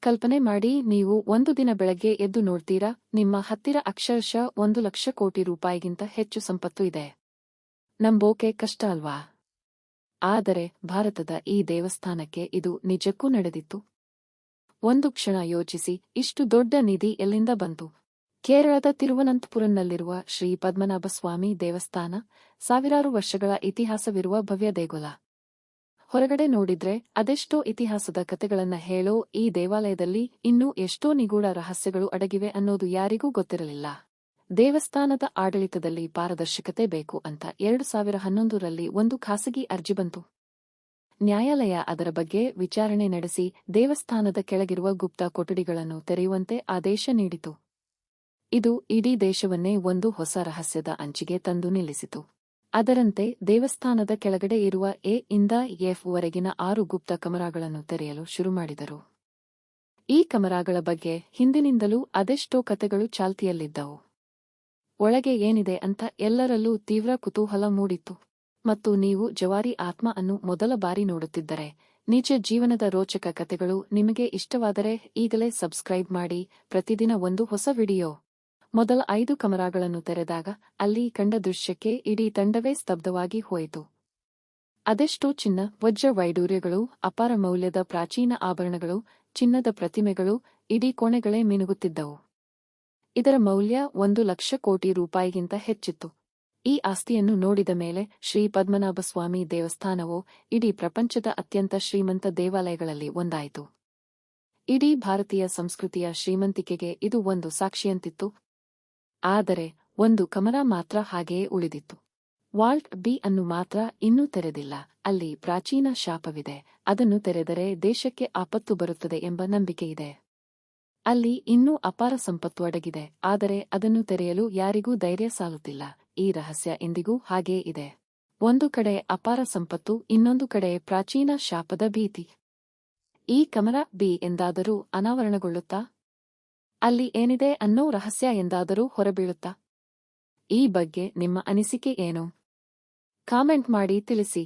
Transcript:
ಕಲ್ಪನೆ ಮಾಡಿ, ನೀವು ಒಂದು ದಿನ ಬೆಳಗ್ಗೆ ಎದ್ದು ನೋಡ್ತೀರಾ, ನಿಮ್ಮ ಹತ್ತಿರ ಅಕ್ಷರಶಃ 1,00,000 ಕೋಟಿ ರೂಪಾಯಿಗಿಂತ ಹೆಚ್ಚು ಸಂಪತ್ತು ಇದೆ. ನಂಬೋಕೆ ಕಷ್ಟ ಅಲ್ವಾ? ಆದರೆ ಭಾರತದ ಈ ದೇವಸ್ಥಾನಕ್ಕೆ ಇದು ನಿಜಕ್ಕೂ ನಡೆದಿತ್ತು. ಒಂದು ಕ್ಷಣ ಯೋಚಿಸಿ, ಇಷ್ಟು ದೊಡ್ಡ ನಿಧಿ ಎಲ್ಲಿಂದ ಬಂತು? ಕೇರಳದ ತಿರುವನಂತಪುರಂನಲ್ಲಿರುವ ಶ್ರೀ ಪದ್ಮನಾಭಸ್ವಾಮಿ ದೇವಸ್ಥಾನ ಸಾವಿರಾರು ವರ್ಷಗಳ ಇತಿಹಾಸವಿರುವ ಭವ್ಯ ದೇಗುಲ. ಹೊರಗಡೆ ನೋಡಿದ್ರೆ ಅದೆಷ್ಟೋ ಇತಿಹಾಸದ ಕತೆಗಳನ್ನ ಹೇಳೋ ಈ ದೇವಾಲಯದಲ್ಲಿ ಇನ್ನೂ ಎಷ್ಟೋ ನಿಗೂಢ ರಹಸ್ಯಗಳು ಅಡಗಿವೆ ಅನ್ನೋದು ಯಾರಿಗೂ ಗೊತ್ತಿರಲಿಲ್ಲ. ದೇವಸ್ಥಾನದ ಆಡಳಿತದಲ್ಲಿ ಪಾರದರ್ಶಕತೆ ಬೇಕು ಅಂತ 2011ರಲ್ಲಿ ಒಂದು ಖಾಸಗಿ ಅರ್ಜಿ ಬಂತು. ನ್ಯಾಯಾಲಯ ಅದರ ಬಗ್ಗೆ ವಿಚಾರಣೆ ನಡೆಸಿ ದೇವಸ್ಥಾನದ ಕೆಳಗಿರುವ ಗುಪ್ತ ಕೊಠಡಿಗಳನ್ನು ತೆರೆಯುವಂತೆ ಆದೇಶ ನೀಡಿತು. ಇದು ಇಡೀ ದೇಶವನ್ನೇ ಒಂದು ಹೊಸ ರಹಸ್ಯದ ಅಂಚಿಗೆ ತಂದು ನಿಲ್ಲಿಸಿತು. ಅದರಂತೆ ದೇವಸ್ಥಾನದ ಕೆಳಗಡೆ ಇರುವ ಎ ಇಂದ ಎಫ್ ವರೆಗಿನ 6 ಗುಪ್ತ ಕಮರಾಗಳನ್ನು ತೆರೆಯಲು ಶುರುಮಾಡಿದರು. ಈ ಕಮರಾಗಳ ಬಗ್ಗೆ ಹಿಂದಿನಿಂದಲೂ ಅದೆಷ್ಟೋ ಕತೆಗಳು ಚಾಲ್ತಿಯಲ್ಲಿದ್ದವು. ಒಳಗೆ ಏನಿದೆ ಅಂತ ಎಲ್ಲರಲ್ಲೂ ತೀವ್ರ ಕುತೂಹಲ ಮೂಡಿತ್ತು. ಮತ್ತು ನೀವು ಜವಾರಿ ಆತ್ಮ ಅನ್ನು ಮೊದಲ ಬಾರಿ ನೋಡುತ್ತಿದ್ದರೆ, ನಿಜ ಜೀವನದ ರೋಚಕ ಕತೆಗಳು ನಿಮಗೆ ಇಷ್ಟವಾದರೆ ಈಗಲೇ ಸಬ್ಸ್ಕ್ರೈಬ್ ಮಾಡಿ. ಪ್ರತಿದಿನ ಒಂದು ಹೊಸ ವಿಡಿಯೋ. ಮೊದಲ 5 ಕಮರಾಗಳನ್ನು ತೆರೆದಾಗ ಅಲ್ಲಿ ಕಂಡ ದೃಶ್ಯಕ್ಕೆ ಇಡೀ ತಂಡವೇ ಸ್ತಬ್ಧವಾಗಿ ಹೋಯಿತು. ಅದೆಷ್ಟೋ ಚಿನ್ನ, ವಜ್ರ ವೈಡೂರ್ಯಗಳು, ಅಪಾರ ಮೌಲ್ಯದ ಪ್ರಾಚೀನ ಆಭರಣಗಳು, ಚಿನ್ನದ ಪ್ರತಿಮೆಗಳು, ಇಡೀ ಕೋಣೆಗಳೇ ಮಿನುಗುತ್ತಿದ್ದವು. ಇದರ ಮೌಲ್ಯ 1,00,000 ಕೋಟಿ ರೂಪಾಯಿಗಿಂತ ಹೆಚ್ಚಿತ್ತು. ಈ ಆಸ್ತಿಯನ್ನು ನೋಡಿದ ಮೇಲೆ ಶ್ರೀ ಪದ್ಮನಾಭಸ್ವಾಮಿ ದೇವಸ್ಥಾನವು ಇಡೀ ಪ್ರಪಂಚದ ಅತ್ಯಂತ ಶ್ರೀಮಂತ ದೇವಾಲಯಗಳಲ್ಲಿ ಒಂದಾಯಿತು. ಇಡೀ ಭಾರತೀಯ ಸಂಸ್ಕೃತಿಯ ಶ್ರೀಮಂತಿಕೆಗೆ ಇದು ಒಂದು ಸಾಕ್ಷಿಯಂತಿತ್ತು. ಆದರೆ ಒಂದು ಕಮರ ಮಾತ್ರ ಹಾಗೆಯೇ ಉಳಿದಿತ್ತು. ವಾಲ್ಟ್ ಬಿ ಅನ್ನು ಮಾತ್ರ ಇನ್ನೂ ತೆರೆದಿಲ್ಲ. ಅಲ್ಲಿ ಪ್ರಾಚೀನ ಶಾಪವಿದೆ. ಅದನ್ನು ತೆರೆದರೆ ದೇಶಕ್ಕೆ ಆಪತ್ತು ಬರುತ್ತದೆ ಎಂಬ ನಂಬಿಕೆಯಿದೆ. ಅಲ್ಲಿ ಇನ್ನೂ ಅಪಾರ ಸಂಪತ್ತು ಅಡಗಿದೆ. ಆದರೆ ಅದನ್ನು ತೆರೆಯಲು ಯಾರಿಗೂ ಧೈರ್ಯ ಸಾಲುತ್ತಿಲ್ಲ. ಈ ರಹಸ್ಯ ಇಂದಿಗೂ ಹಾಗೇ ಇದೆ. ಒಂದು ಕಡೆ ಅಪಾರ ಸಂಪತ್ತು, ಇನ್ನೊಂದು ಕಡೆ ಪ್ರಾಚೀನ ಶಾಪದ ಭೀತಿ. ಈ ಕಮರ ಬಿ ಎಂದಾದರೂ ಅನಾವರಣಗೊಳ್ಳುತ್ತಾ? ಅಲ್ಲಿ ಏನಿದೆ ಅನ್ನೋ ರಹಸ್ಯ ಎಂದಾದರೂ ಹೊರಬೀಳುತ್ತಾ? ಈ ಬಗ್ಗೆ ನಿಮ್ಮ ಅನಿಸಿಕೆ ಏನು? ಕಾಮೆಂಟ್ ಮಾಡಿ ತಿಳಿಸಿ.